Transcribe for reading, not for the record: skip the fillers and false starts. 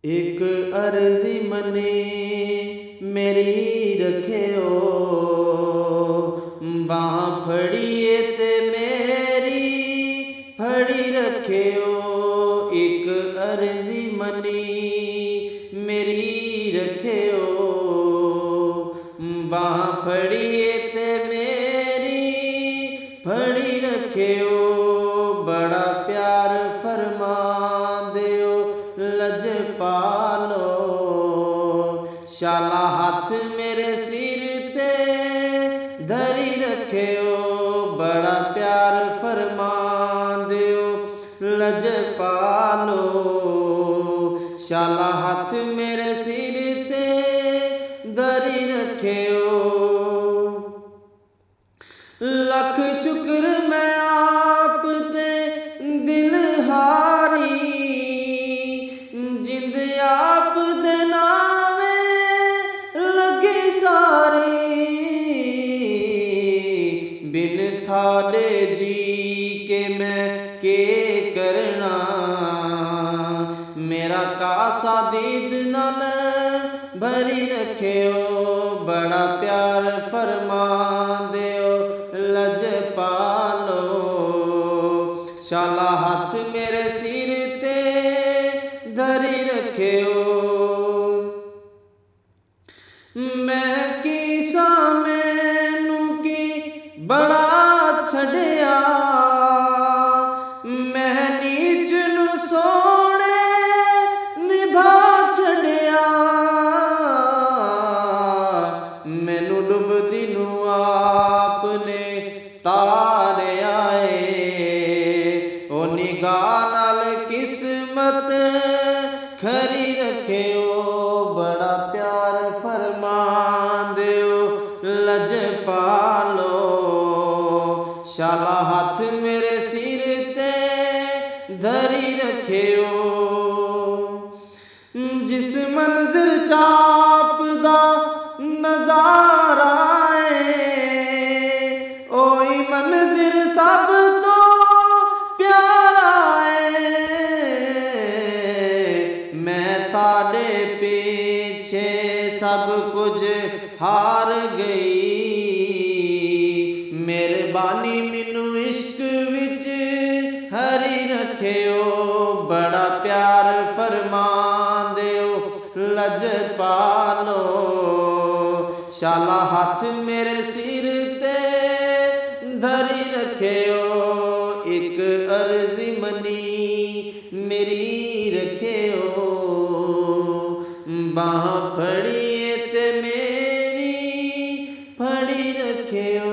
एक अर्जी मने मेरी रखियो, बाह फड़िए ते मेरी फड़ी रखियो। एक अर्जी मनी मेरी रखियो, बाह फड़िए ते मेरी फड़ी रखियो। बड़ा प्यार फरमा दियो लजपालो, शाला हाथ मेरे सिर ते धरी रखियो। बड़ा प्यार फरमा दियो लजपालो, शाला हाथ मेरे सिर ते धरी रखियो। लख शुक्र मैं आप दे दिल हारी, जिंद आप दे नावे लगी सारी। बिन थाड़े जी के मैं के करना, मेरा कासा दीद नाल भरी रखियो। बड़ा प्यार फरमा दियो लजपालो, शाला हाथ मेरे सिर ते धरी रखियो। मैं किसा मैनू की बड़ा छड़िया, मैं नीच नू सोने निभा छड़िया। मैनू डुबदी नू आपने तारे आए, ओ निगाह नाल किस्मत खरी रखियो। बड़ा प्यार फरमा दियो लजपालो, शाला हाथ मेरे सिर ते धरी रखियो। जिस मंजिल चाप दा नजारा है, ओही मंजिल सब तो प्यारा है। मैं ताड़े पीछे सब कुछ हार गई, मेहरबानी मैनू इश्क विच हरी रखियो। बड़ा प्यार फरमा दियो लजपालो, शाला हाथ मेरे सिर ते धरी रखियो। एक अर्जी मनी मेरी रखियो, बाह फड़िए ते मेरी फड़ी रखियो।